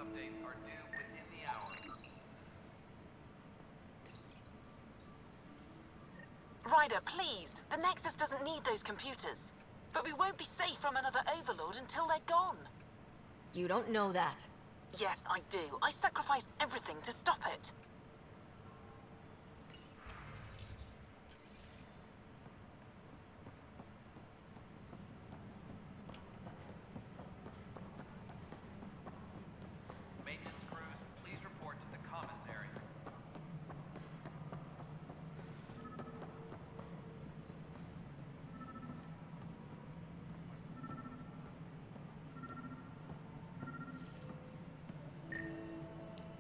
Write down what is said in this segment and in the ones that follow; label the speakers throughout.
Speaker 1: updates are due within the hour.
Speaker 2: Ryder, please. The Nexus doesn't need those computers. But we won't be safe from another Overlord until they're gone.
Speaker 3: You don't know that.
Speaker 2: Yes, I do. I sacrificed everything to stop it.
Speaker 1: Maintenance crews, please report to the commons area.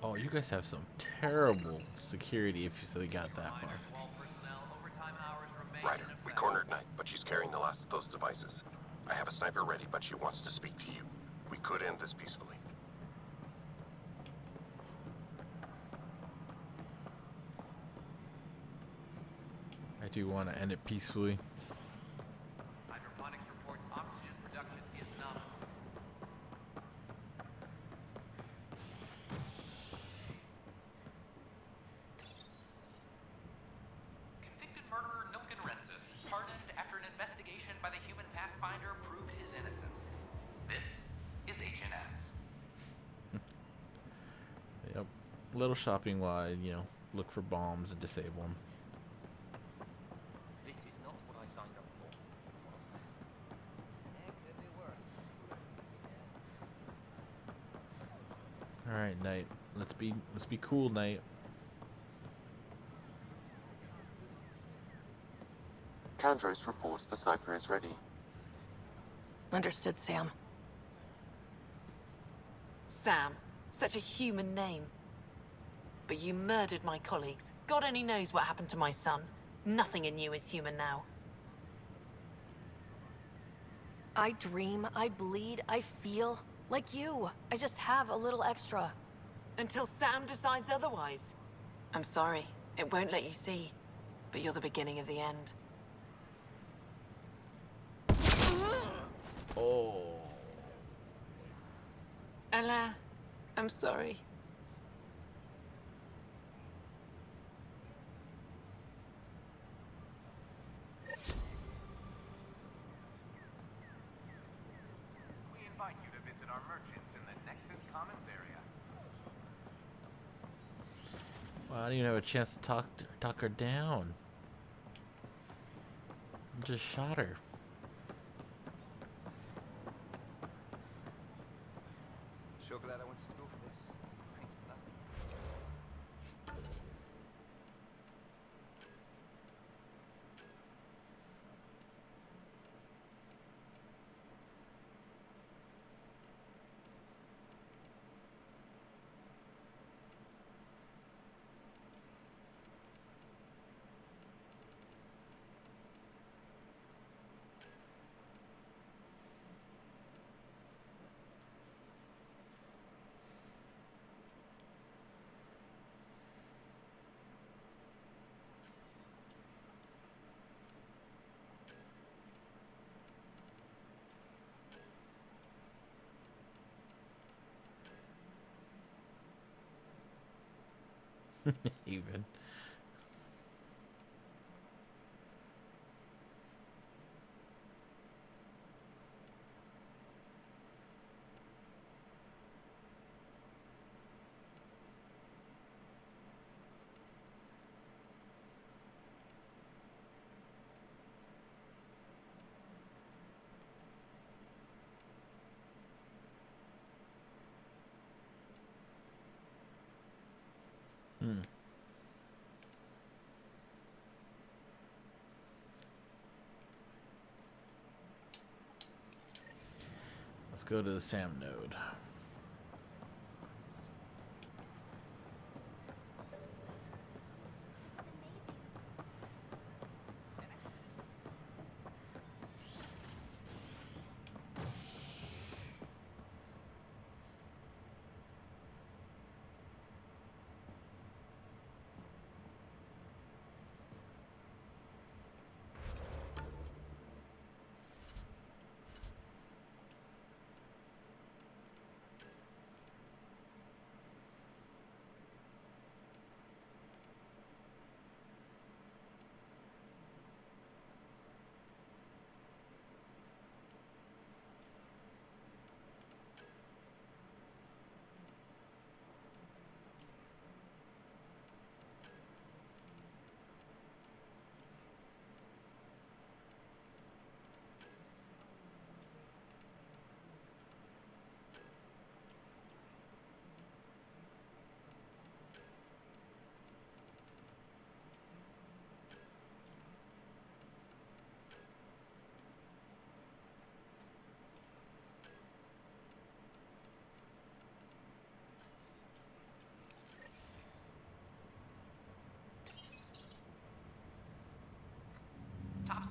Speaker 4: Oh, you guys have some terrible security if you still got that far.
Speaker 1: All personnel, overtime hours remain
Speaker 5: Ryder,
Speaker 1: in
Speaker 5: we
Speaker 1: effect.
Speaker 5: cornered Knight, but she's carrying the last of those devices. I have a sniper ready, but she wants to speak to you. We could end this peacefully.
Speaker 4: I do want to end it peacefully.
Speaker 1: Hydroponics reports oxygen production is nominal. Convicted murderer Nilken Rensis, pardoned after an investigation by the human Pathfinder proved his innocence. This is HNS.
Speaker 4: Yep. Little shopping while I, look for bombs and disable them.
Speaker 1: This is not what I signed up for. It could be worse.
Speaker 4: All right, Knight. Let's be cool, Knight.
Speaker 6: Candros reports the sniper is ready.
Speaker 3: Understood, Sam.
Speaker 2: Sam. Such a human name. But you murdered my colleagues. God only knows what happened to my son. Nothing in you is human now.
Speaker 3: I dream, I bleed, I feel like you. I just have a little extra.
Speaker 2: Until Sam decides otherwise. I'm sorry. It won't let you see. But you're the beginning of the end.
Speaker 4: Oh.
Speaker 2: Ella, I'm sorry.
Speaker 1: We invite you to visit our merchants in the Nexus Commons area.
Speaker 4: Well, I didn't even have a chance to talk her down. Just shot her.
Speaker 7: Sure glad I went to school for this. Thanks for nothing.
Speaker 4: Even. Let's go to the Sam node.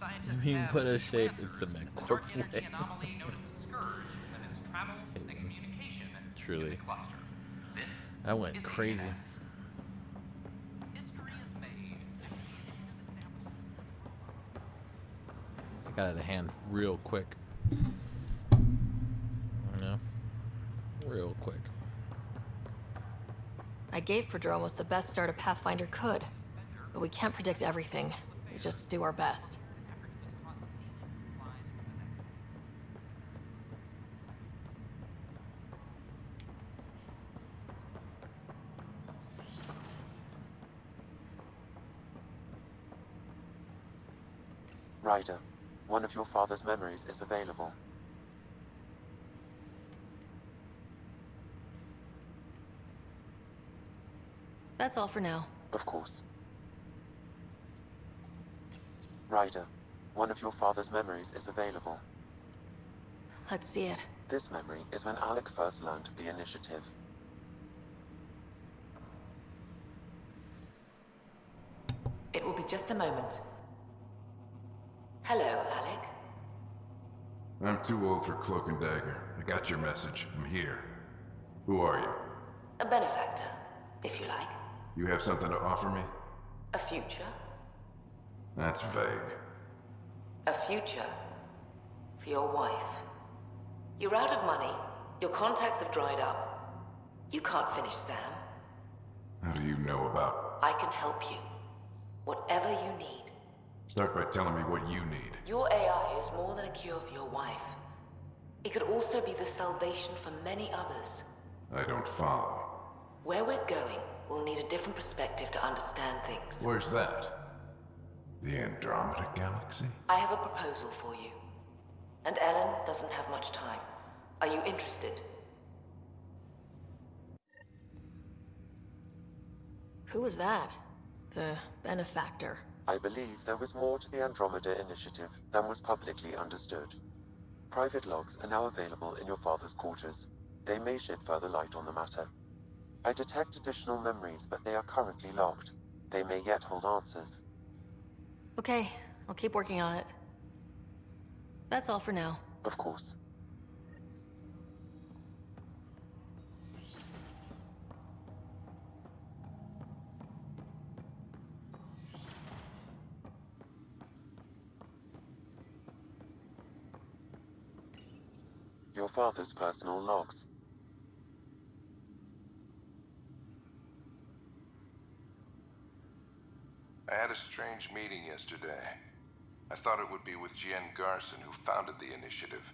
Speaker 1: scientists
Speaker 4: You
Speaker 1: have
Speaker 4: put a
Speaker 1: new
Speaker 4: shape
Speaker 1: answers.
Speaker 4: into the
Speaker 1: It's the dark
Speaker 4: McCorp
Speaker 1: energy
Speaker 4: way.
Speaker 1: anomaly known as the Scourge, and its travel and communication
Speaker 4: Truly.
Speaker 1: in the cluster. This
Speaker 4: I went
Speaker 1: is
Speaker 4: crazy.
Speaker 1: HNS. History is made. The initiative establishes.
Speaker 4: I got out of hand real quick. Yeah. Real quick.
Speaker 3: I gave Prodromos the best start a Pathfinder could, but we can't predict everything. We just do our best.
Speaker 6: Ryder, one of your father's memories is available.
Speaker 3: That's all for now.
Speaker 6: Of course. Ryder, one of your father's memories is available.
Speaker 3: Let's see it.
Speaker 6: This memory is when Alec first learned of the initiative.
Speaker 2: It will be just a moment. Hello, Alec.
Speaker 8: I'm too old for Cloak and Dagger. I got your message. I'm here. Who are you?
Speaker 2: A benefactor, if you like.
Speaker 8: You have something to offer me?
Speaker 2: A future.
Speaker 8: That's vague.
Speaker 2: A future for your wife. You're out of money. Your contacts have dried up. You can't finish Sam.
Speaker 8: How do you know about?
Speaker 2: I can help you. Whatever you need.
Speaker 8: Start by telling me what you need.
Speaker 2: Your AI is more than a cure for your wife. It could also be the salvation for many others.
Speaker 8: I don't follow.
Speaker 2: Where we're going, we'll need a different perspective to understand things.
Speaker 8: Where's that? The Andromeda Galaxy?
Speaker 2: I have a proposal for you. And Ellen doesn't have much time. Are you interested?
Speaker 3: Who was that? The benefactor.
Speaker 6: I believe there was more to the Andromeda initiative than was publicly understood. Private logs are now available in your father's quarters. They may shed further light on the matter. I detect additional memories, but they are currently locked. They may yet hold answers.
Speaker 3: Okay, I'll keep working on it. That's all for now.
Speaker 6: Of course. Your father's personal logs.
Speaker 8: I had a strange meeting yesterday. I thought it would be with Jien Garson, who founded the initiative.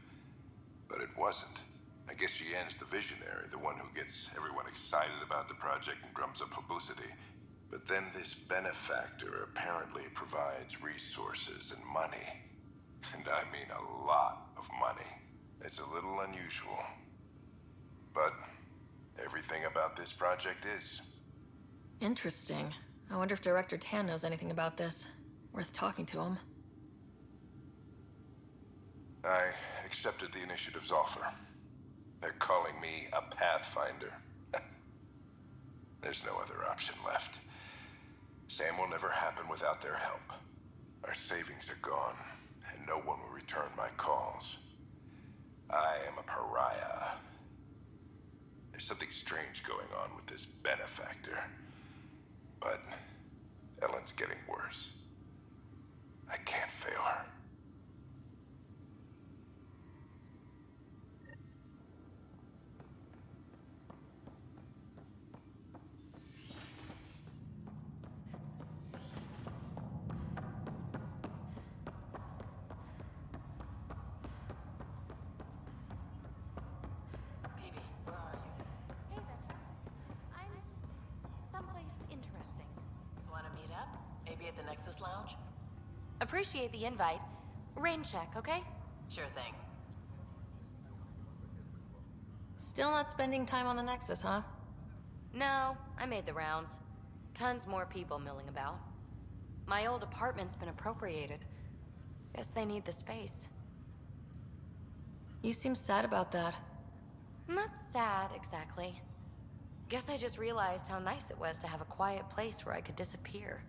Speaker 8: But it wasn't. I guess Jien's the visionary, the one who gets everyone excited about the project and drums up publicity. But then this benefactor apparently provides resources and money. And I mean a lot of money. It's a little unusual. But everything about this project is.
Speaker 3: Interesting. I wonder if Director Tan knows anything about this. Worth talking to him.
Speaker 8: I accepted the initiative's offer. They're calling me a Pathfinder. There's no other option left. Sam will never happen without their help. Our savings are gone, and no one will return my calls. I am a pariah. There's something strange going on with this benefactor. But Ellen's getting worse. I can't fail her.
Speaker 2: Baby, where are you?
Speaker 9: Hey, Vector. I'm someplace interesting.
Speaker 2: Want to meet up? Maybe at the Nexus Lounge?
Speaker 9: Appreciate the invite. Rain check, okay?
Speaker 2: Sure thing.
Speaker 3: Still not spending time on the Nexus, huh?
Speaker 9: No, I made the rounds. Tons more people milling about. My old apartment's been appropriated. Guess they need the space.
Speaker 3: You seem sad about that.
Speaker 9: Not sad, exactly. Guess I just realized how nice it was to have a quiet place where I could disappear.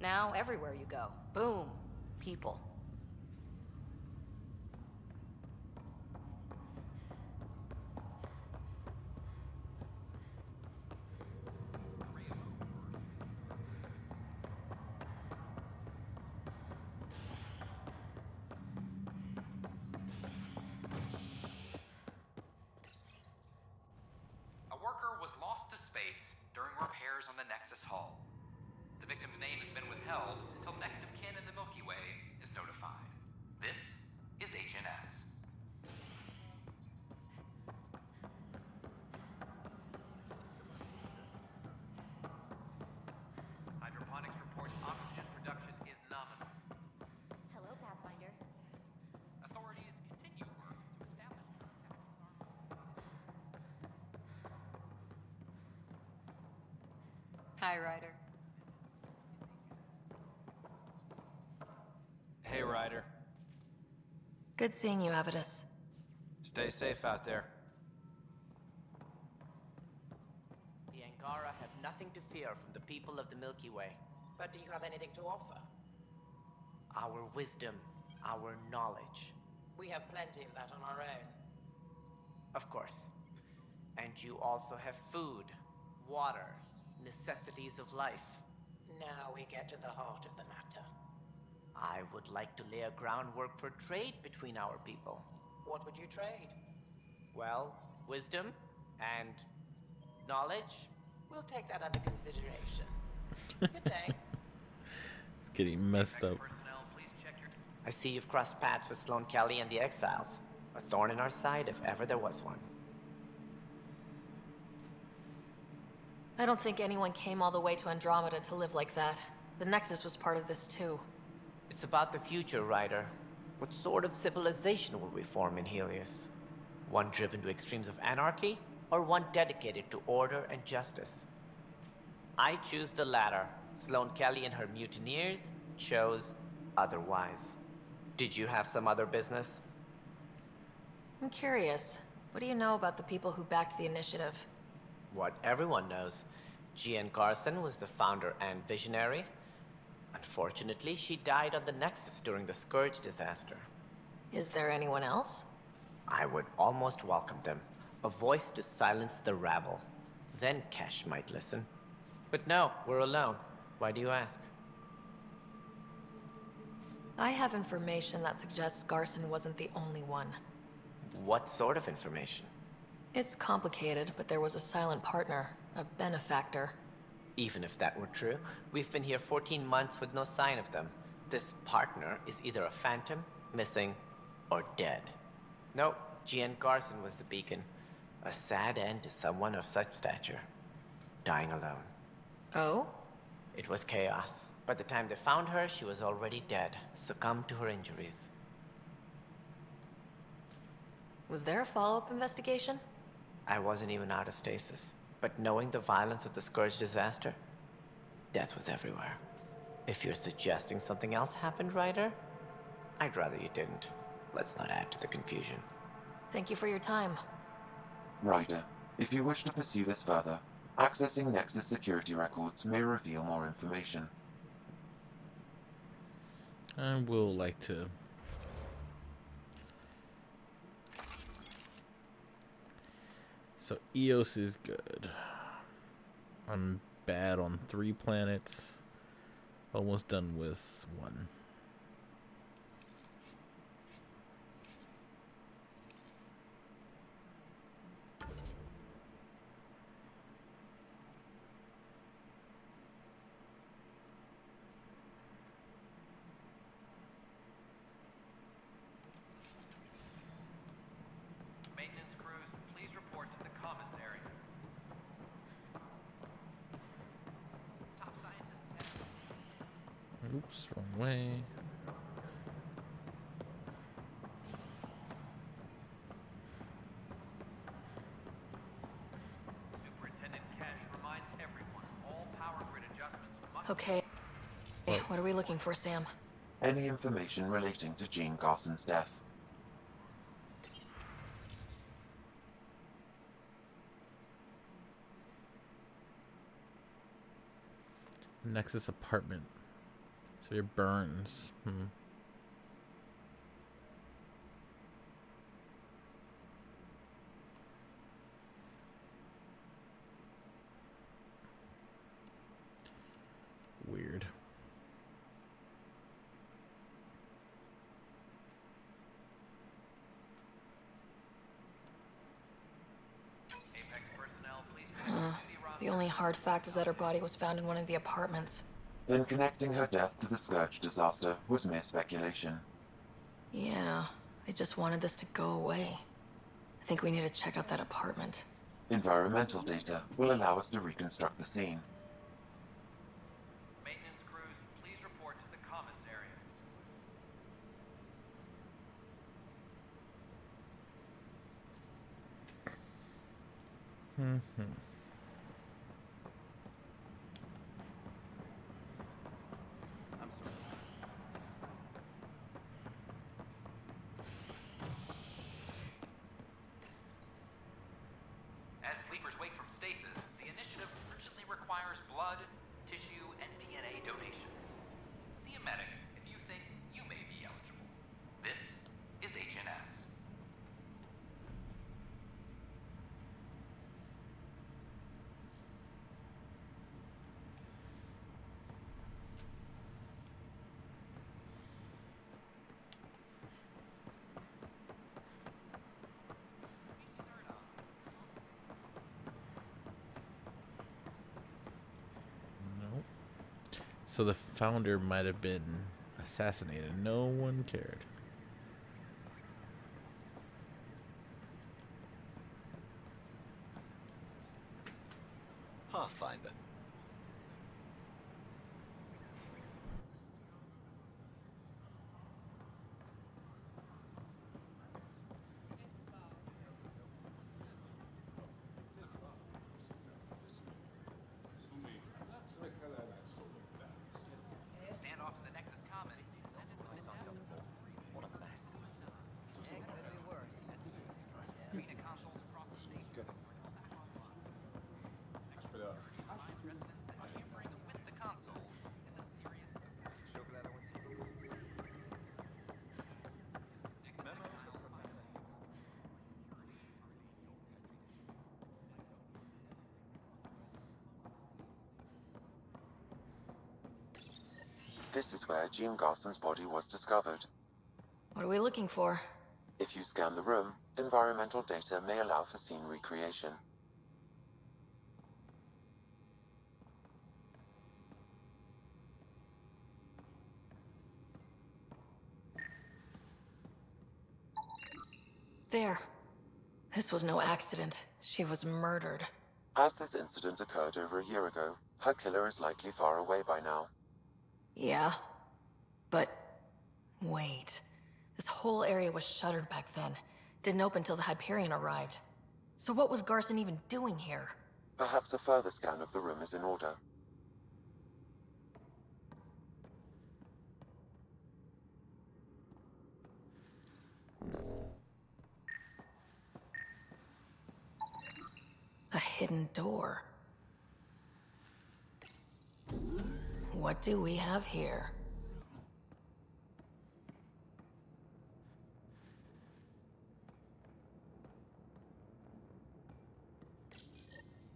Speaker 9: Now, everywhere you go, boom, people.
Speaker 1: held until next of kin in the Milky Way is notified. This is HNS. Hydroponics reports oxygen production is nominal.
Speaker 9: Hello, Pathfinder.
Speaker 1: Authorities continue work to establish
Speaker 9: Hi, Ryder.
Speaker 7: Hey, Ryder.
Speaker 3: Good seeing you, Avidus.
Speaker 7: Stay safe out there.
Speaker 10: The Angara have nothing to fear from the people of the Milky Way.
Speaker 11: But do you have anything to offer?
Speaker 10: Our wisdom, our knowledge.
Speaker 11: We have plenty of that on our own.
Speaker 10: Of course. And you also have food, water, necessities of life.
Speaker 11: Now we get to the heart of the matter.
Speaker 10: I would like to lay a groundwork for trade between our people.
Speaker 11: What would you trade?
Speaker 10: Well, wisdom and knowledge.
Speaker 11: We'll take that under consideration. Good day.
Speaker 4: It's getting messed up.
Speaker 1: personnel. Please check your
Speaker 10: I see you've crossed paths with Sloane Kelly and the Exiles. A thorn in our side if ever there was one.
Speaker 3: I don't think anyone came all the way to Andromeda to live like that. The Nexus was part of this too.
Speaker 10: It's about the future, Ryder. What sort of civilization will we form in Helios? One driven to extremes of anarchy, or one dedicated to order and justice? I choose the latter. Sloane Kelly and her mutineers chose otherwise. Did you have some other business?
Speaker 3: I'm curious. What do you know about the people who backed the initiative?
Speaker 10: What everyone knows. Jean Garson was the founder and visionary. Unfortunately, she died on the Nexus during the Scourge disaster.
Speaker 3: Is there anyone else?
Speaker 10: I would almost welcome them. A voice to silence the rabble. Then Kesh might listen. But no, we're alone. Why do you ask?
Speaker 3: I have information that suggests Garson wasn't the only one.
Speaker 10: What sort of information?
Speaker 3: It's complicated, but there was a silent partner, a benefactor.
Speaker 10: Even if that were true, we've been here 14 months with no sign of them. This partner is either a phantom, missing, or dead. Nope, Jean Garson was the beacon. A sad end to someone of such stature. Dying alone.
Speaker 3: Oh?
Speaker 10: It was chaos. By the time they found her, she was already dead, succumbed to her injuries.
Speaker 3: Was there a follow-up investigation?
Speaker 10: I wasn't even out of stasis. But knowing the violence of the Scourge disaster, death was everywhere. If you're suggesting something else happened, Ryder, I'd rather you didn't. Let's not add to the confusion.
Speaker 3: Thank you for your time.
Speaker 6: Ryder, if you wish to pursue this further, accessing Nexus security records may reveal more information.
Speaker 4: I will like to. So EOS is good. I'm bad on 3 planets. Almost done with 1.
Speaker 1: maintenance crews. Please report to the commons area. Top scientists have
Speaker 4: Oops, wrong way.
Speaker 1: Superintendent Cash reminds everyone all power grid adjustments must
Speaker 3: Okay. What are we looking for, Sam?
Speaker 6: Any information relating to Jean Garson's death.
Speaker 4: Nexus apartment. Severe burns. Weird.
Speaker 1: Apex personnel, please
Speaker 3: The only hard fact is that her body was found in one of the apartments.
Speaker 6: Then connecting her death to the Scourge disaster was mere speculation.
Speaker 3: Yeah, I just wanted this to go away. I think we need to check out that apartment.
Speaker 6: Environmental data will allow us to reconstruct the scene.
Speaker 1: Maintenance crews, please report to the commons area. I'm sorry. As sleepers wake from stasis, the initiative urgently requires blood, tissue, and DNA donations. See a medic if you think you may be eligible. This is HNS.
Speaker 4: Nope. So the founder might have been assassinated. No one cared.
Speaker 7: Pathfinder.
Speaker 1: Standoff in the Nexus Commons.
Speaker 7: What a mess.
Speaker 1: Arena consoles across the state. Tampering with the consoles is a serious
Speaker 7: Sure glad I went to school for this.
Speaker 6: This is where Jean Garson's body was discovered.
Speaker 3: What are we looking for?
Speaker 6: If you scan the room, environmental data may allow for scene recreation.
Speaker 3: There. This was no accident. She was murdered.
Speaker 6: As this incident occurred over a year ago, her killer is likely far away by now.
Speaker 3: Yeah. But... wait. This whole area was shuttered back then. Didn't open till the Hyperion arrived. So what was Garson even doing here?
Speaker 6: Perhaps a further scan of the room is in order.
Speaker 3: A hidden door. What do we have here?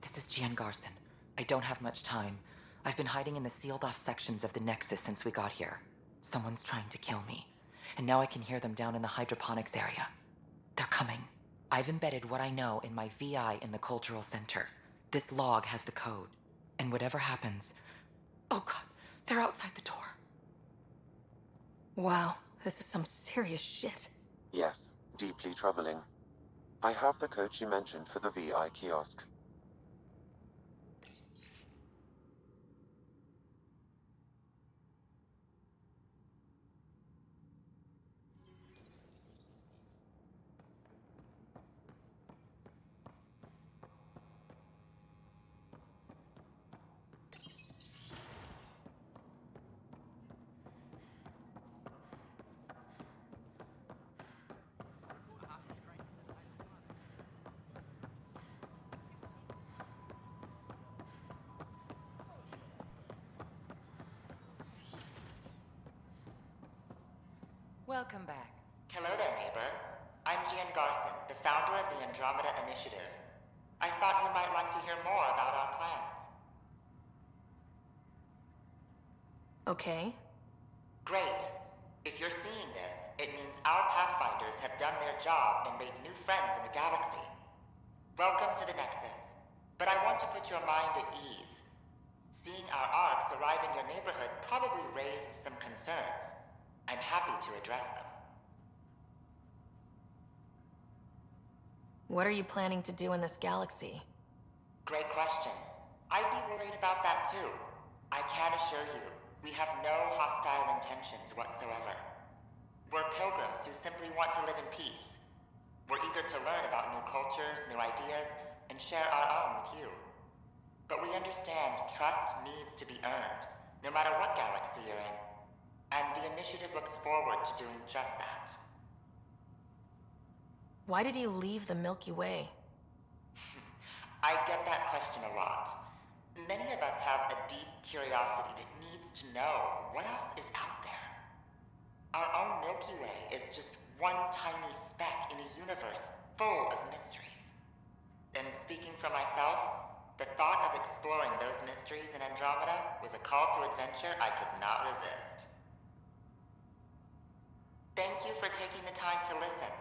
Speaker 11: This is Gian Garson. I don't have much time. I've been hiding in the sealed-off sections of the Nexus since we got here. Someone's trying to kill me. And now I can hear them down in the hydroponics area. They're coming. I've embedded what I know in my VI in the Cultural Center. This log has the code. And whatever happens... Oh god, they're outside the door.
Speaker 3: Wow, this is some serious shit.
Speaker 6: Yes, deeply troubling. I have the code she mentioned for the VI kiosk.
Speaker 11: Welcome back.
Speaker 12: Hello there, neighbor. I'm Gian Garson, the founder of the Andromeda Initiative. I thought you might like to hear more about our plans.
Speaker 3: Okay.
Speaker 12: Great. If you're seeing this, it means our Pathfinders have done their job and made new friends in the galaxy. Welcome to the Nexus. But I want to put your mind at ease. Seeing our arcs arrive in your neighborhood probably raised some concerns. I'm happy to address them.
Speaker 3: What are you planning to do in this galaxy?
Speaker 12: Great question. I'd be worried about that too. I can assure you, we have no hostile intentions whatsoever. We're pilgrims who simply want to live in peace. We're eager to learn about new cultures, new ideas, and share our own with you. But we understand trust needs to be earned, no matter what galaxy you're in. And the initiative looks forward to doing just that.
Speaker 3: Why did you leave the Milky Way?
Speaker 12: I get that question a lot. Many of us have a deep curiosity that needs to know what else is out there. Our own Milky Way is just one tiny speck in a universe full of mysteries. And speaking for myself, the thought of exploring those mysteries in Andromeda was a call to adventure I could not resist. Thank you for taking the time to listen.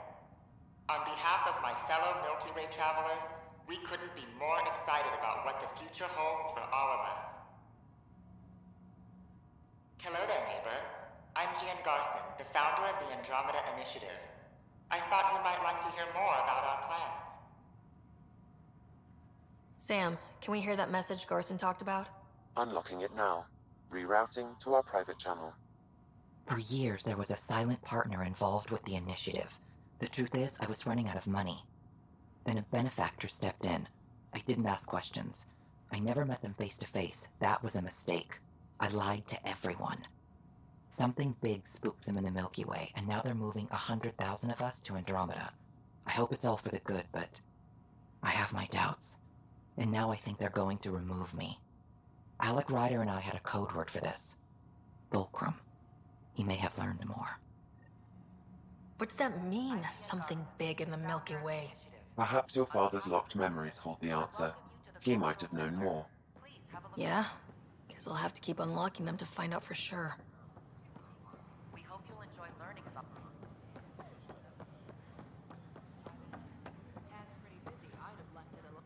Speaker 12: On behalf of my fellow Milky Way travelers, we couldn't be more excited about what the future holds for all of us. Hello there, neighbor. I'm Gian Garson, the founder of the Andromeda Initiative. I thought you might like to hear more about our plans.
Speaker 3: Sam, can we hear that message Garson talked about?
Speaker 6: Unlocking it now. Rerouting to our private channel.
Speaker 11: For years, there was a silent partner involved with the initiative. The truth is, I was running out of money. Then a benefactor stepped in. I didn't ask questions. I never met them face to face. That was a mistake. I lied to everyone. Something big spooked them in the Milky Way, and now they're moving 100,000 of us to Andromeda. I hope it's all for the good, but I have my doubts. And now I think they're going to remove me. Alec Ryder and I had a code word for this. Fulcrum. He may have learned more.
Speaker 3: What's that mean, something big in the Milky Way?
Speaker 6: Perhaps your father's locked memories hold the answer. He might have known more.
Speaker 3: Yeah? Guess I'll have to keep unlocking them to find out for sure.
Speaker 11: We hope you'll enjoy learning about
Speaker 3: Tad's pretty busy. I'd have left it alone.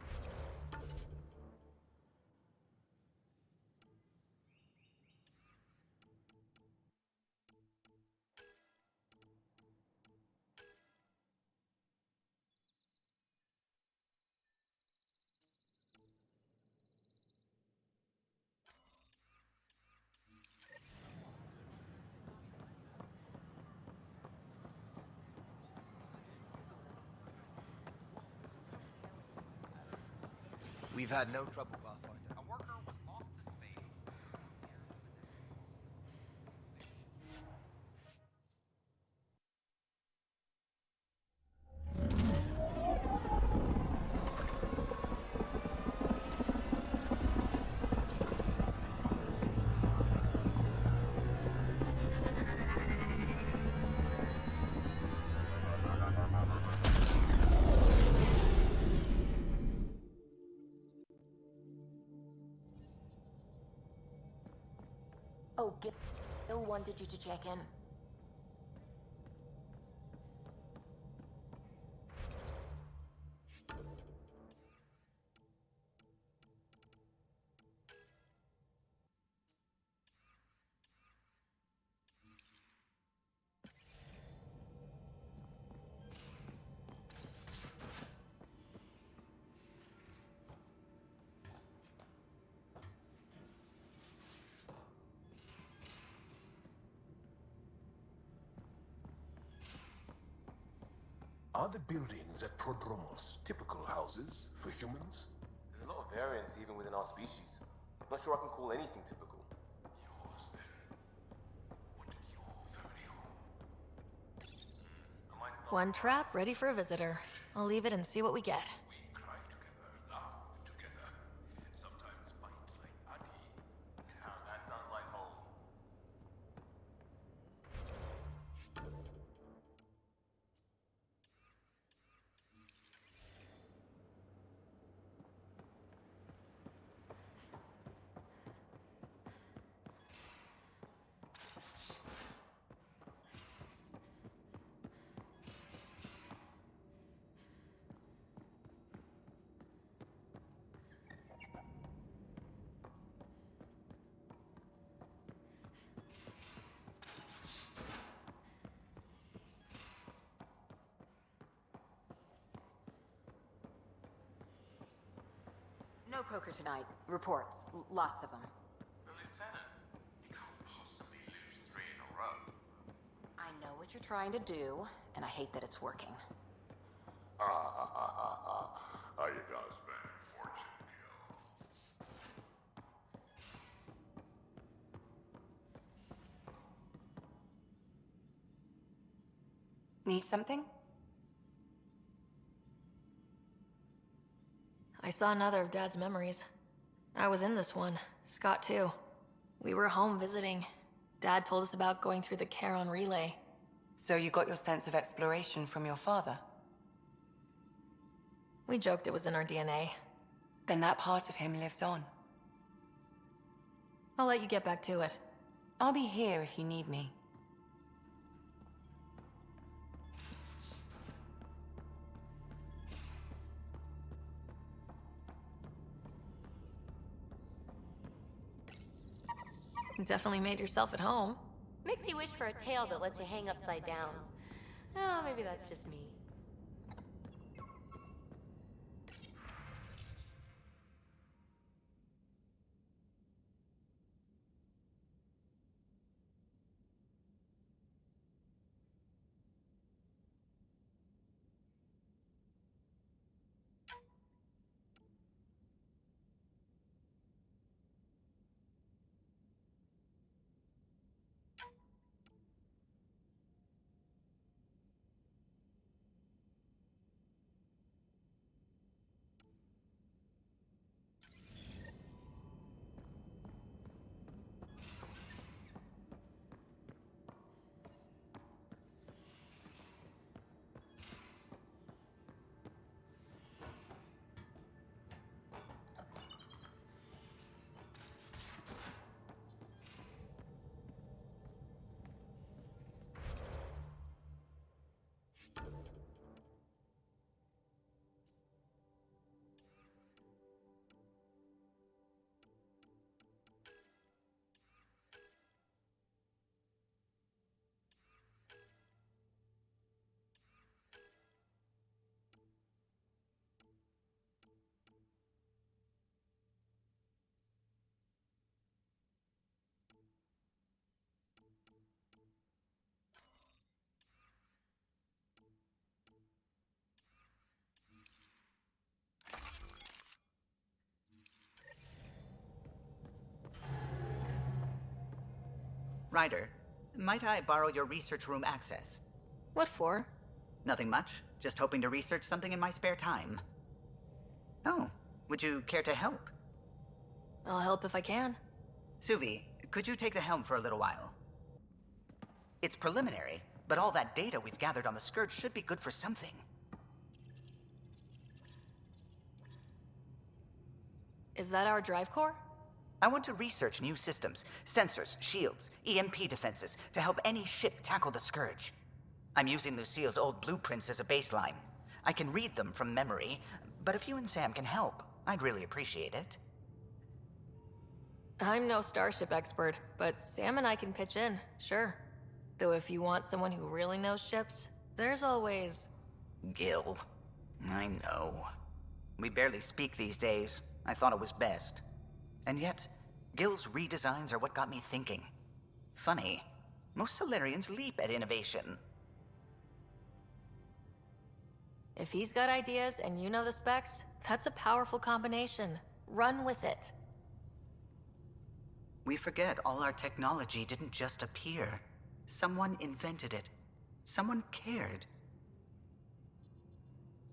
Speaker 7: We've had no trouble, Pathfinder.
Speaker 1: A worker was lost to space.
Speaker 3: Oh, Gil wanted you to check in.
Speaker 5: Are the buildings at Prodromos typical houses for humans?
Speaker 13: There's a lot of variance even within our species. Not sure I can call anything typical.
Speaker 5: Yours, then. What did your family hold?
Speaker 3: One trap, ready for a visitor. I'll leave it and see what we get.
Speaker 5: We cry together, laugh together, sometimes fight like Adi.
Speaker 13: That sounds like home.
Speaker 14: no poker tonight. Reports. Lots of them.
Speaker 1: But Lieutenant, you can't possibly lose 3 in a row.
Speaker 14: I know what you're trying to do, and I hate that it's working.
Speaker 8: How you guys been, Fortune Kill?
Speaker 14: Need something?
Speaker 3: I saw another of Dad's memories. I was in this one. Scott, too. We were home visiting. Dad told us about going through the Charon relay.
Speaker 14: So you got your sense of exploration from your father?
Speaker 3: We joked it was in our DNA.
Speaker 14: Then that part of him lives on.
Speaker 3: I'll let you get back to it.
Speaker 14: I'll be here if you need me.
Speaker 3: You definitely made yourself at home.
Speaker 9: Makes you wish for a tail that lets you hang upside down. Oh, maybe that's just me.
Speaker 15: Ryder, might I borrow your research room access?
Speaker 3: What for?
Speaker 15: Nothing much. Just hoping to research something in my spare time. Oh, would you care to help?
Speaker 3: I'll help if I can.
Speaker 15: Suvi, could you take the helm for a little while? It's preliminary, but all that data we've gathered on the Scourge should be good for something.
Speaker 3: Is that our drive core?
Speaker 15: I want to research new systems, sensors, shields, EMP defenses, to help any ship tackle the Scourge. I'm using Lucille's old blueprints as a baseline. I can read them from memory, but if you and Sam can help, I'd really appreciate it.
Speaker 3: I'm no starship expert, but Sam and I can pitch in, sure. Though if you want someone who really knows ships, there's always...
Speaker 15: Gil. I know. We barely speak these days. I thought it was best. And yet, Gil's redesigns are what got me thinking. Funny, most Solarians leap at innovation.
Speaker 3: If he's got ideas and you know the specs, that's a powerful combination. Run with it.
Speaker 15: We forget all our technology didn't just appear. Someone invented it. Someone cared.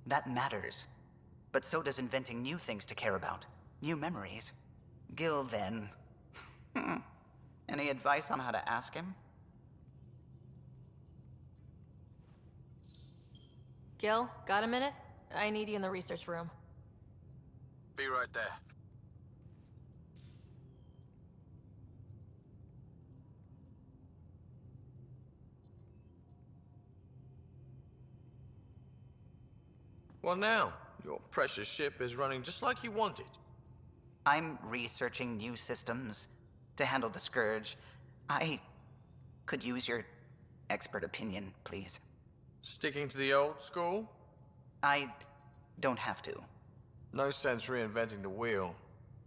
Speaker 15: That matters. But so does inventing new things to care about. New memories. Gil, then. Any advice on how to ask him?
Speaker 3: Gil, got a minute? I need you in the research room.
Speaker 5: Be right there.
Speaker 16: Well now, your precious ship is running just like you wanted.
Speaker 15: I'm researching new systems to handle the Scourge. I could use your expert opinion, please.
Speaker 16: Sticking to the old school?
Speaker 15: I don't have to.
Speaker 16: No sense reinventing the wheel.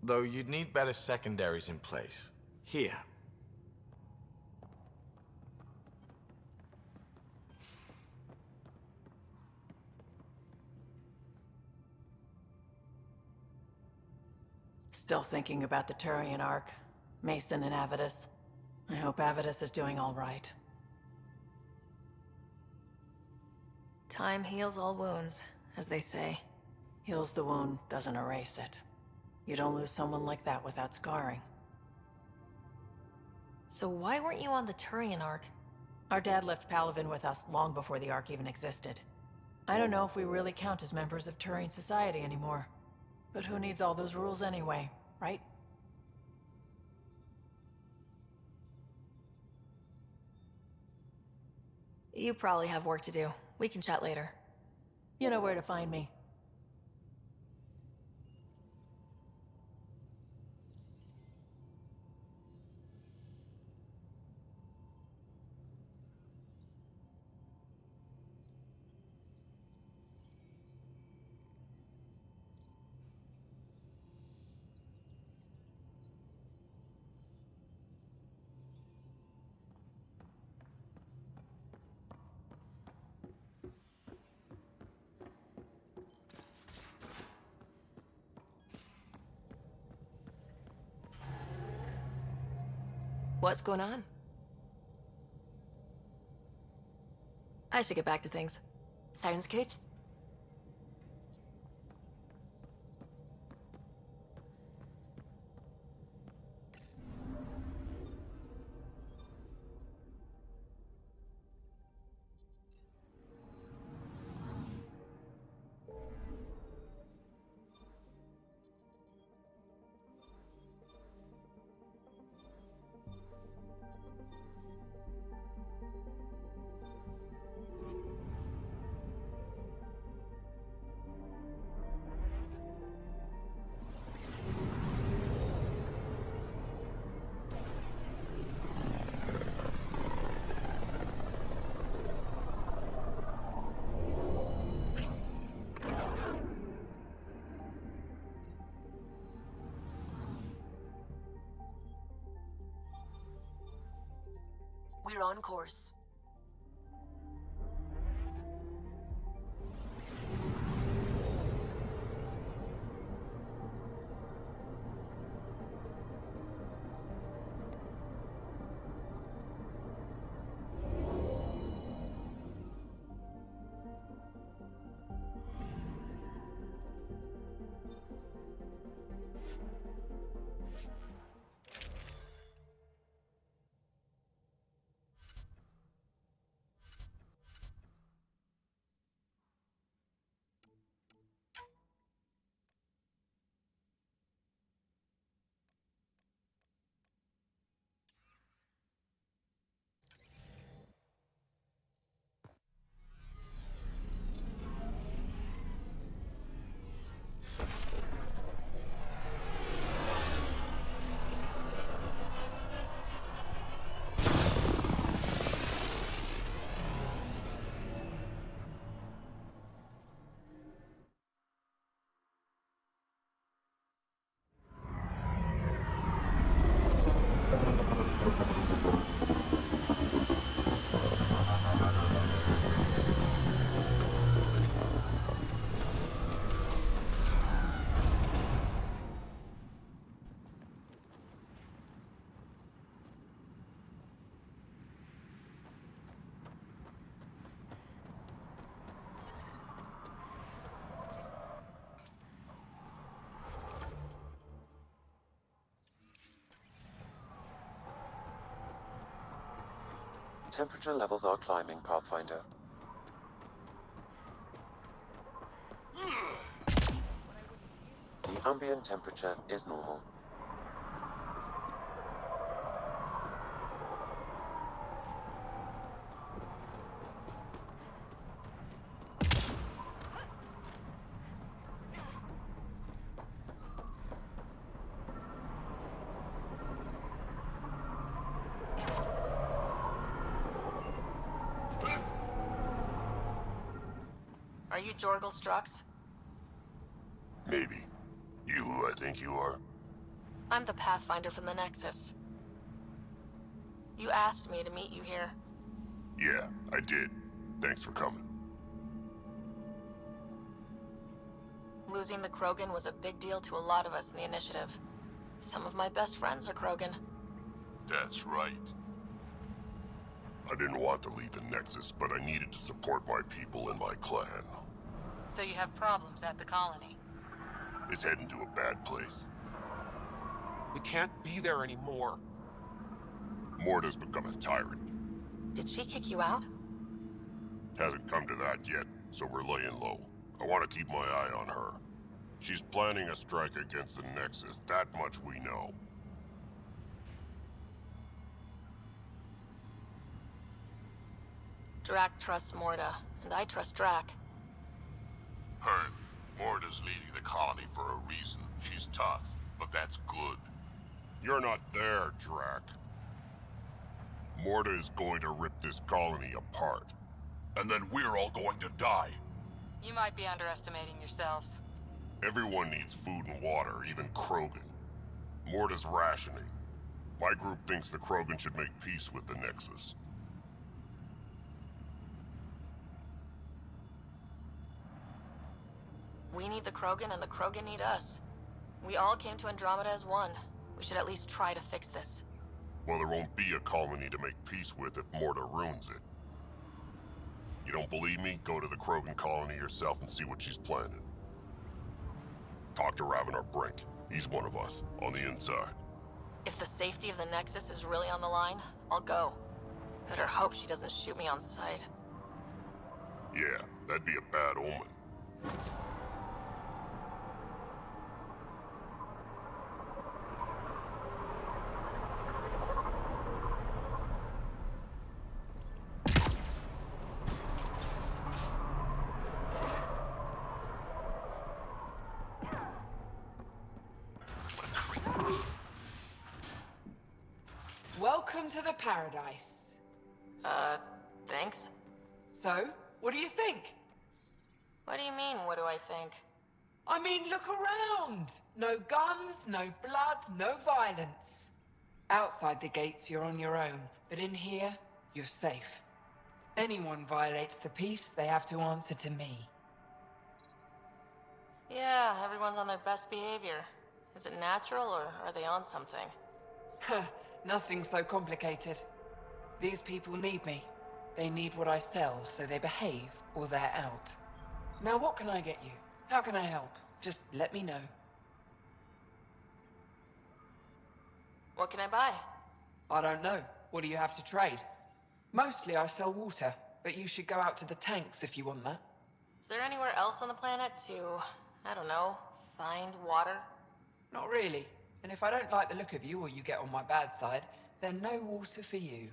Speaker 16: Though you'd need better secondaries in place. Here.
Speaker 17: Still thinking about the Turian Ark. Mason and Avidus. I hope Avidus is doing all right.
Speaker 3: Time heals all wounds, as they say.
Speaker 17: Heals the wound, doesn't erase it. You don't lose someone like that without scarring.
Speaker 3: So why weren't you on the Turian Ark?
Speaker 17: Our dad left Palavin with us long before the Ark even existed. I don't know if we really count as members of Turian society anymore. But who needs all those rules anyway, right?
Speaker 3: You probably have work to do. We can chat later.
Speaker 17: You know where to find me.
Speaker 3: What's going on? I should get back to things.
Speaker 14: Sounds good.
Speaker 2: We're on course.
Speaker 6: Temperature levels are climbing, Pathfinder. The ambient temperature is normal.
Speaker 3: Are you Jorgal Strux?
Speaker 5: Maybe. You who I think you are?
Speaker 3: I'm the Pathfinder from the Nexus. You asked me to meet you here.
Speaker 5: Yeah, I did. Thanks for coming.
Speaker 3: Losing the Krogan was a big deal to a lot of us in the Initiative. Some of my best friends are Krogan.
Speaker 5: That's right. I didn't want to leave the Nexus, but I needed to support my people and my clan.
Speaker 14: So you have problems at the colony?
Speaker 5: It's heading to a bad place.
Speaker 18: We can't be there anymore.
Speaker 5: Morta's become a tyrant.
Speaker 3: Did she kick you out?
Speaker 5: Hasn't come to that yet, so we're laying low. I want to keep my eye on her. She's planning a strike against the Nexus, that much we know.
Speaker 3: Drac trusts Morta, and I trust Drac.
Speaker 5: Heard. Morta's leading the colony for a reason. She's tough, but that's good. You're not there, Drac. Morta is going to rip this colony apart. And then we're all going to die.
Speaker 14: You might be underestimating yourselves.
Speaker 5: Everyone needs food and water, even Krogan. Morta's rationing. My group thinks the Krogan should make peace with the Nexus.
Speaker 3: We need the Krogan and the Krogan need us. We all came to Andromeda as one. We should at least try to fix this.
Speaker 5: Well, there won't be a colony to make peace with if Morta ruins it. You don't believe me? Go to the Krogan colony yourself and see what she's planning. Talk to Ravenar Brink. He's one of us, on the inside.
Speaker 3: If the safety of the Nexus is really on the line, I'll go. Better hope she doesn't shoot me on sight.
Speaker 5: Yeah, that'd be a bad omen.
Speaker 19: Welcome to the paradise.
Speaker 3: Thanks?
Speaker 19: So, what do you think?
Speaker 3: What do you mean, what do I think?
Speaker 19: I mean, look around. No guns, no blood, no violence. Outside the gates, you're on your own, but in here, you're safe. Anyone violates the peace, they have to answer to me.
Speaker 3: Yeah, everyone's on their best behavior. Is it natural, or are they on something?
Speaker 19: Nothing so complicated. These people need me. They need what I sell, so they behave, or they're out. Now what can I get you? How can I help? Just let me know.
Speaker 3: What can I buy?
Speaker 19: I don't know. What do you have to trade? Mostly I sell water, but you should go out to the tanks if you want that.
Speaker 3: Is there anywhere else on the planet to, I don't know, find water?
Speaker 19: Not really. And if I don't like the look of you or you get on my bad side, then no water for you.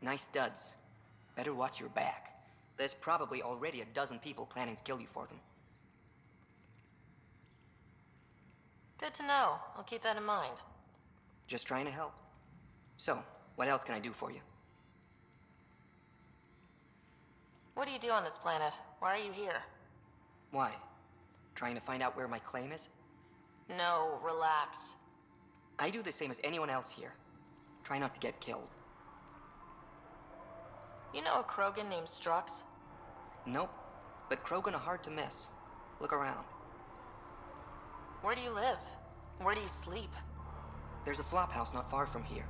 Speaker 20: Nice duds. Better watch your back. There's probably already a dozen people planning to kill you for them.
Speaker 3: Good to know. I'll keep that in mind.
Speaker 20: Just trying to help. So, what else can I do for you?
Speaker 3: What do you do on this planet? Why are you here?
Speaker 20: Why? Trying to find out where my claim is?
Speaker 3: No, relax.
Speaker 20: I do the same as anyone else here. Try not to get killed.
Speaker 3: You know a Krogan named Strux?
Speaker 20: Nope. But Krogan are hard to miss. Look around.
Speaker 3: Where do you live? Where do you sleep?
Speaker 20: There's a flophouse not far from here.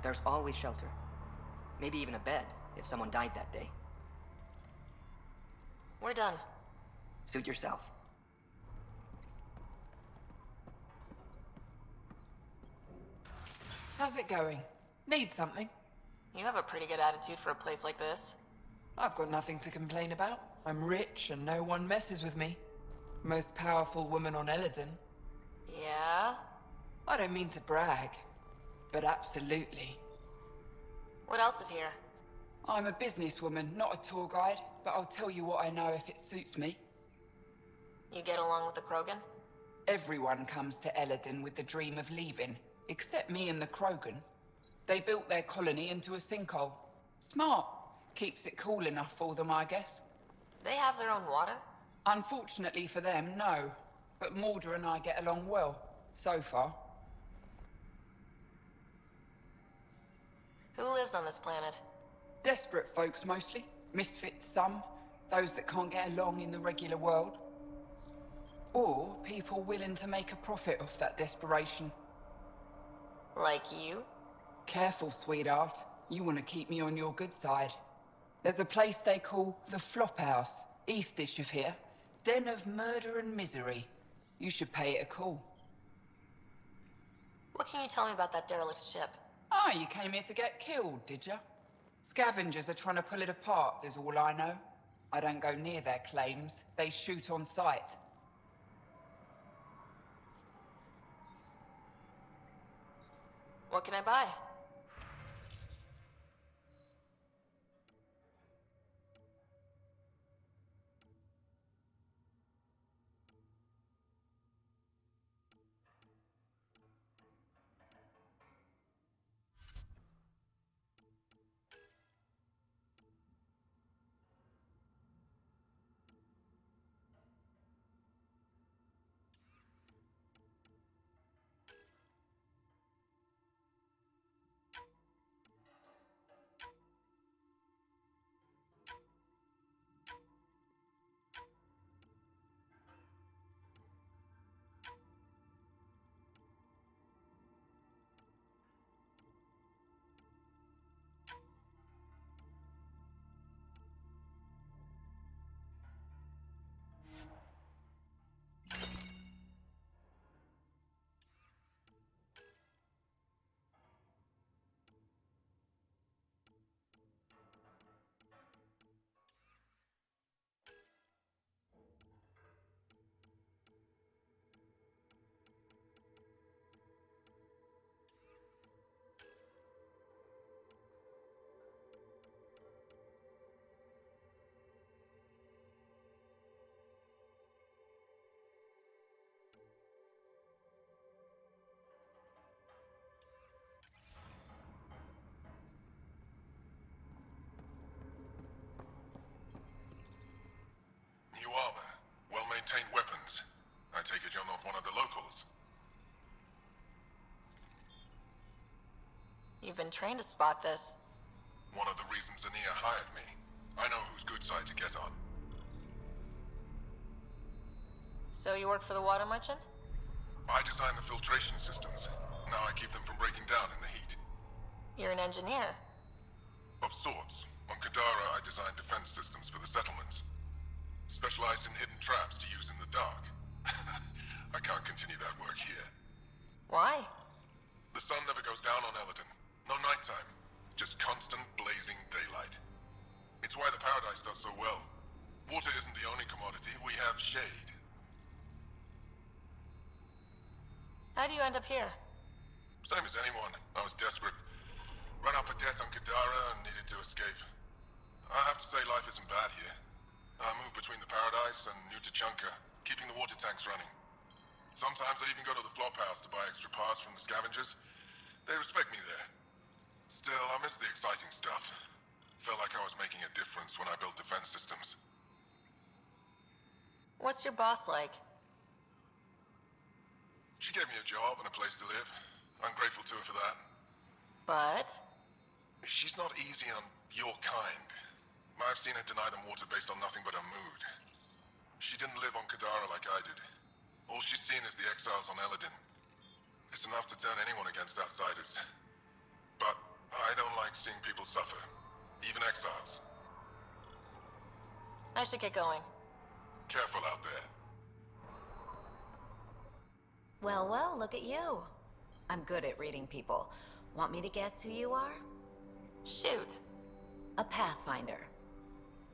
Speaker 20: There's always shelter. Maybe even a bed, if someone died that day.
Speaker 3: We're done.
Speaker 20: Suit yourself.
Speaker 19: How's it going? Need something?
Speaker 3: You have a pretty good attitude for a place like this.
Speaker 19: I've got nothing to complain about. I'm rich and no one messes with me. Most powerful woman on Eladin.
Speaker 3: Yeah?
Speaker 19: I don't mean to brag, but absolutely.
Speaker 3: What else is here?
Speaker 19: I'm a businesswoman, not a tour guide, but I'll tell you what I know if it suits me.
Speaker 3: You get along with the Krogan?
Speaker 19: Everyone comes to Eladin with the dream of leaving, except me and the Krogan. They built their colony into a sinkhole. Smart. Keeps it cool enough for them, I guess.
Speaker 3: They have their own water?
Speaker 19: Unfortunately for them, no. But Mulder and I get along well, so far.
Speaker 3: Who lives on this planet?
Speaker 19: Desperate folks, mostly. Misfits, some. Those that can't get along in the regular world. Or people willing to make a profit off that desperation.
Speaker 3: Like you?
Speaker 19: Careful, sweetheart. You want to keep me on your good side. There's a place they call the Flophouse, eastish of here. Den of murder and misery. You should pay it a call.
Speaker 3: What can you tell me about that derelict ship?
Speaker 19: Ah, you came here to get killed, did ya? Scavengers are trying to pull it apart, is all I know. I don't go near their claims. They shoot on sight.
Speaker 3: What can I buy?
Speaker 5: New armor, well-maintained weapons. I take it you're not one of the locals.
Speaker 3: You've been trained to spot this.
Speaker 5: One of the reasons Ania hired me. I know whose good side to get on.
Speaker 3: So you work for the water merchant?
Speaker 5: I design the filtration systems. Now I keep them from breaking down in the heat.
Speaker 3: You're an engineer.
Speaker 5: Of sorts. On Kadara, I designed defense systems for the settlements. Specialized in hidden traps to use in the dark. I can't continue that work here.
Speaker 3: Why?
Speaker 5: The sun never goes down on Eladin. No nighttime. Just constant blazing daylight. It's why the Paradise does so well. Water isn't the only commodity. We have shade.
Speaker 3: How do you end up here?
Speaker 5: Same as anyone. I was desperate.
Speaker 21: Ran up a debt on Kadara and needed to escape. I have to say life isn't bad here. I move between the Paradise and New Tachanka, keeping the water tanks running. Sometimes I even go to the flop house to buy extra parts from the scavengers. They respect me there. Still, I miss the exciting stuff. Felt like I was making a difference when I built defense systems.
Speaker 3: What's your boss like?
Speaker 21: She gave me a job and a place to live. I'm grateful to her for that.
Speaker 3: But?
Speaker 21: She's not easy on your kind. I've seen her deny them water based on nothing but her mood. She didn't live on Kadara like I did. All she's seen is the exiles on Eladin. It's enough to turn anyone against outsiders. But I don't like seeing people suffer. Even exiles.
Speaker 3: I should get going.
Speaker 21: Careful out there.
Speaker 14: Well, well, look at you. I'm good at reading people. Want me to guess who you are?
Speaker 3: Shoot.
Speaker 14: A Pathfinder.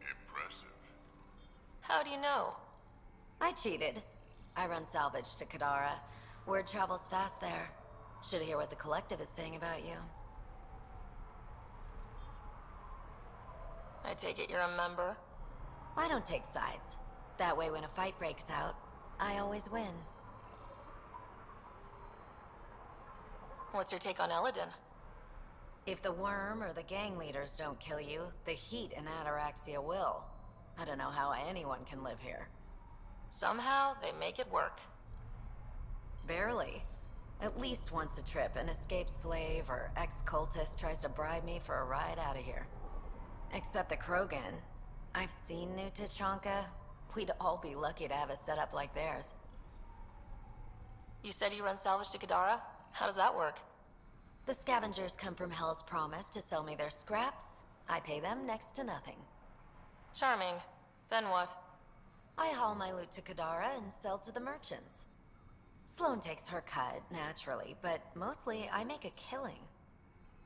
Speaker 21: Impressive.
Speaker 3: How do you know?
Speaker 14: I cheated. I run salvage to Kadara. Word travels fast there. Should hear what the Collective is saying about you.
Speaker 3: I take it you're a member?
Speaker 14: I don't take sides. That way when a fight breaks out, I always win.
Speaker 3: What's your take on Eladin?
Speaker 14: If the worm or the gang leaders don't kill you, the heat in Ataraxia will. I don't know how anyone can live here.
Speaker 3: Somehow, they make it work.
Speaker 14: Barely. At least once a trip, an escaped slave or ex-cultist tries to bribe me for a ride out of here. Except the Krogan. I've seen New Tachanka. We'd all be lucky to have a setup like theirs.
Speaker 3: You said you run salvage to Kadara? How does that work?
Speaker 14: The scavengers come from Hell's Promise to sell me their scraps. I pay them next to nothing.
Speaker 3: Charming. Then what?
Speaker 14: I haul my loot to Kadara and sell to the merchants. Sloane takes her cut, naturally, but mostly I make a killing.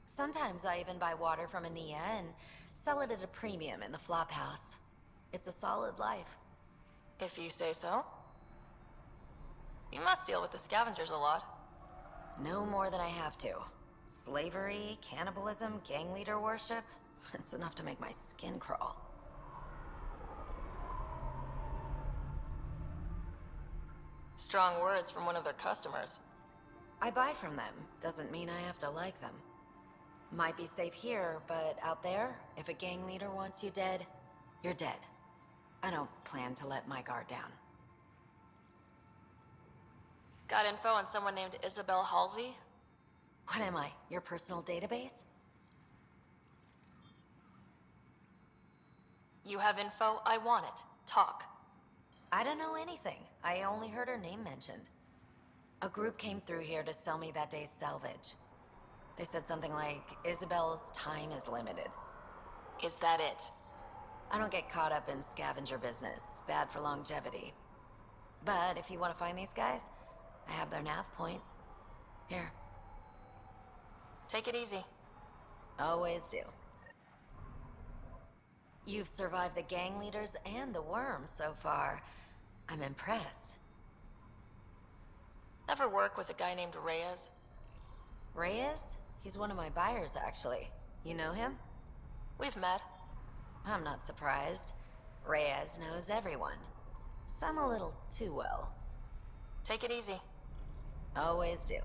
Speaker 14: Sometimes I even buy water from Ania and sell it at a premium in the flop house. It's a solid life.
Speaker 3: If you say so. You must deal with the scavengers a lot.
Speaker 14: No more than I have to. Slavery, cannibalism, gang leader worship. It's enough to make my skin crawl.
Speaker 3: Strong words from one of their customers.
Speaker 14: I buy from them. Doesn't mean I have to like them. Might be safe here, but out there, if a gang leader wants you dead, you're dead. I don't plan to let my guard down.
Speaker 3: Got info on someone named Isabel Halsey?
Speaker 14: What am I, your personal database?
Speaker 3: You have info? I want it. Talk.
Speaker 14: I don't know anything. I only heard her name mentioned. A group came through here to sell me that day's salvage. They said something like, Isabel's time is limited.
Speaker 3: Is that it?
Speaker 14: I don't get caught up in scavenger business. Bad for longevity. But if you want to find these guys, I have their nav point. Here.
Speaker 3: Take it easy.
Speaker 14: Always do. You've survived the gang leaders and the worm so far. I'm impressed.
Speaker 3: Ever work with a guy named Reyes?
Speaker 14: Reyes? He's one of my buyers, actually. You know him?
Speaker 3: We've met.
Speaker 14: I'm not surprised. Reyes knows everyone. Some a little too well.
Speaker 3: Take it easy.
Speaker 14: Always do.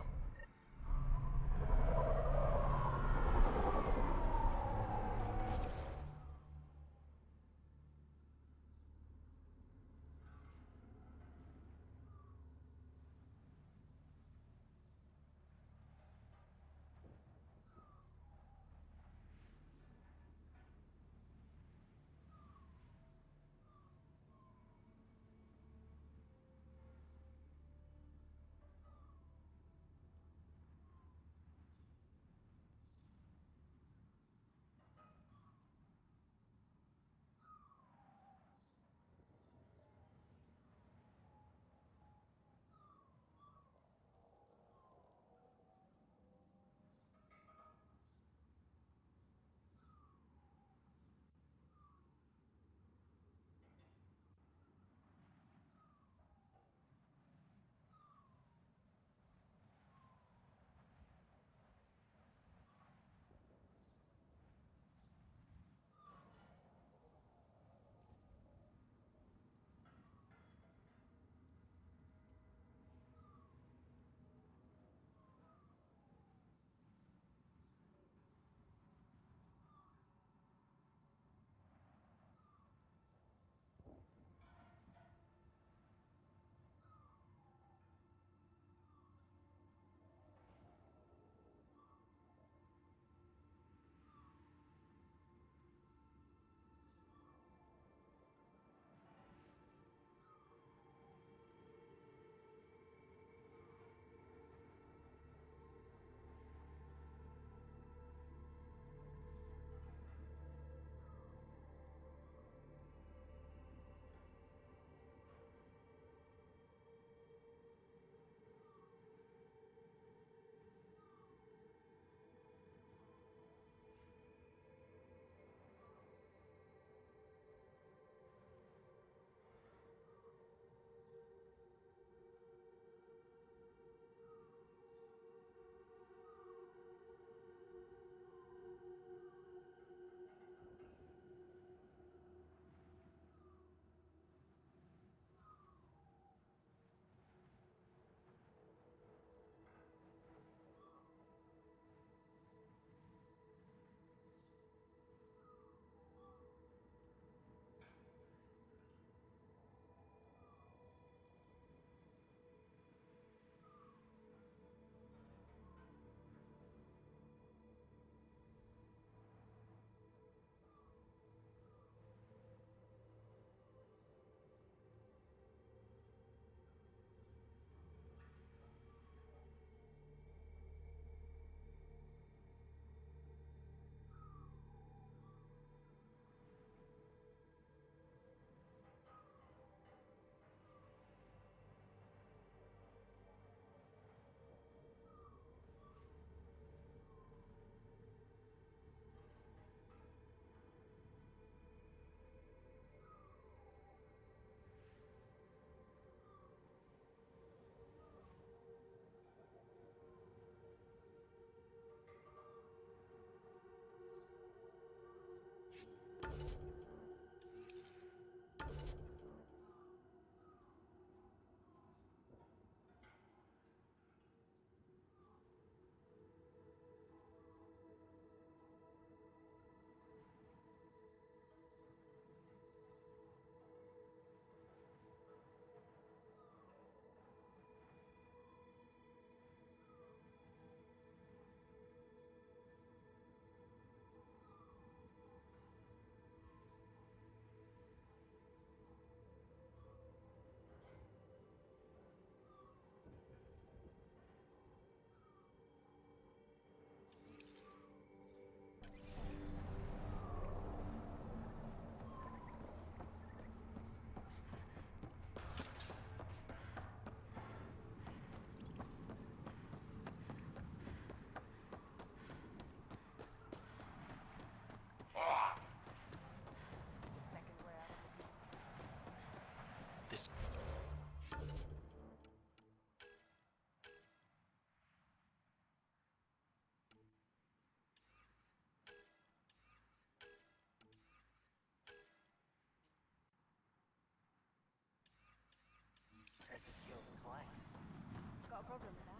Speaker 14: problem with that.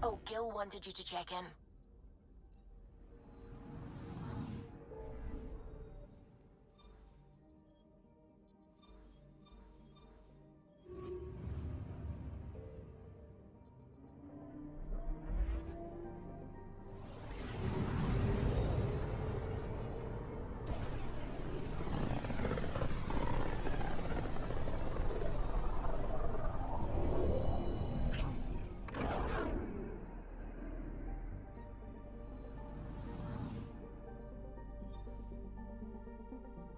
Speaker 3: Oh, Gil wanted you to check in.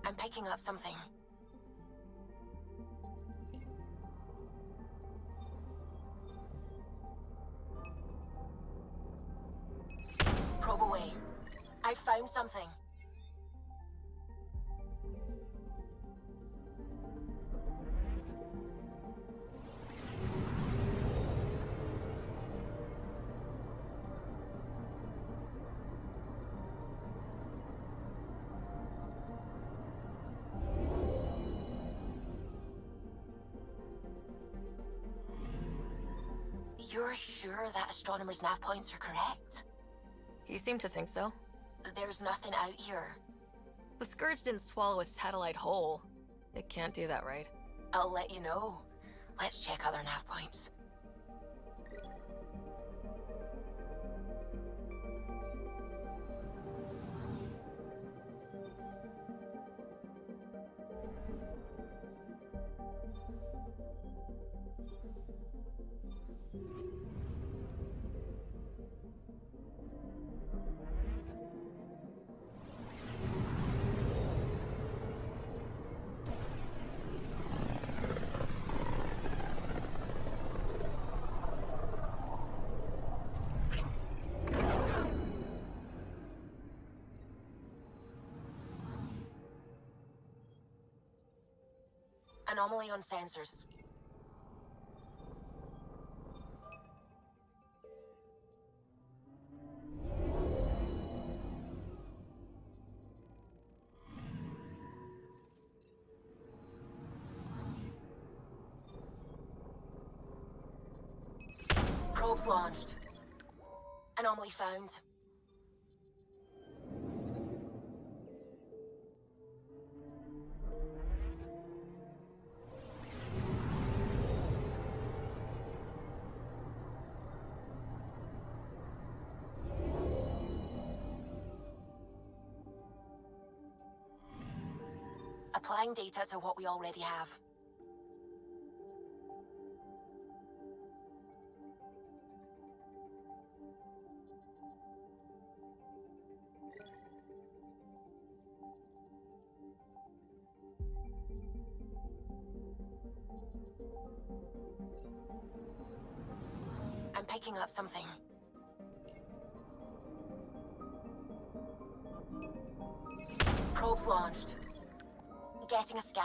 Speaker 3: I'm picking up something. Probe away. I found something. You're sure that astronomer's nav points are correct?
Speaker 10: He seemed to think so.
Speaker 3: There's nothing out here.
Speaker 10: The Scourge didn't swallow a satellite whole. It can't do that, right?
Speaker 3: I'll let you know. Let's check other nav points. Anomaly on sensors. Probes launched. Anomaly found. Applying data to what we already have. I'm picking up something. Probes launched. Getting a scan.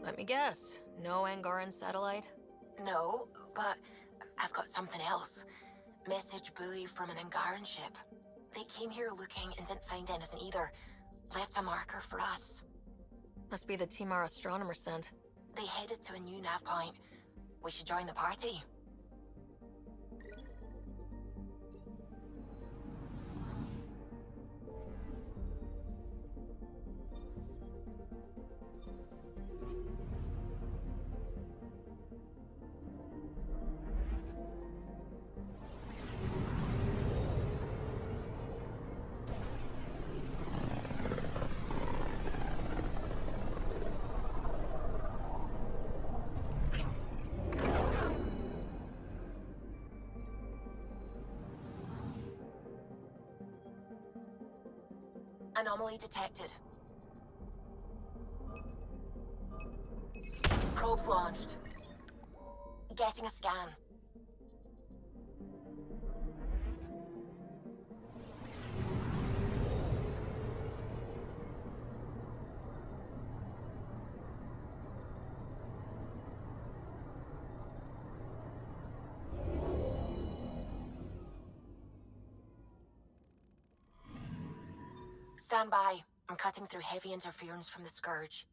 Speaker 10: Let me guess. No Angaran satellite?
Speaker 3: No, but I've got something else. Message buoy from an Angaran ship. They came here looking and didn't find anything either. Left a marker for us.
Speaker 10: Must be the team our astronomer sent.
Speaker 3: They headed to a new nav point. We should join the party.
Speaker 2: Anomaly detected. Probes launched. Getting a scan. Stand by. I'm cutting through heavy interference from the Scourge.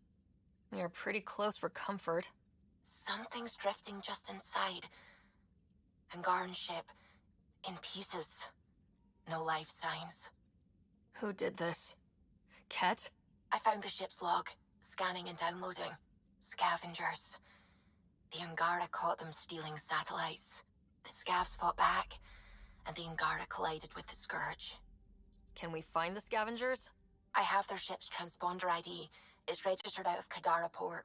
Speaker 3: You're pretty close for comfort.
Speaker 2: Something's drifting just inside. Angaran ship. In pieces. No life signs.
Speaker 3: Who did this? Ket?
Speaker 2: I found the ship's log. Scanning and downloading. Scavengers. The Angara caught them stealing satellites. The Scavs fought back, and the Angara collided with the Scourge.
Speaker 3: Can we find the scavengers?
Speaker 2: I have their ship's transponder ID. It's registered out of Kadara port.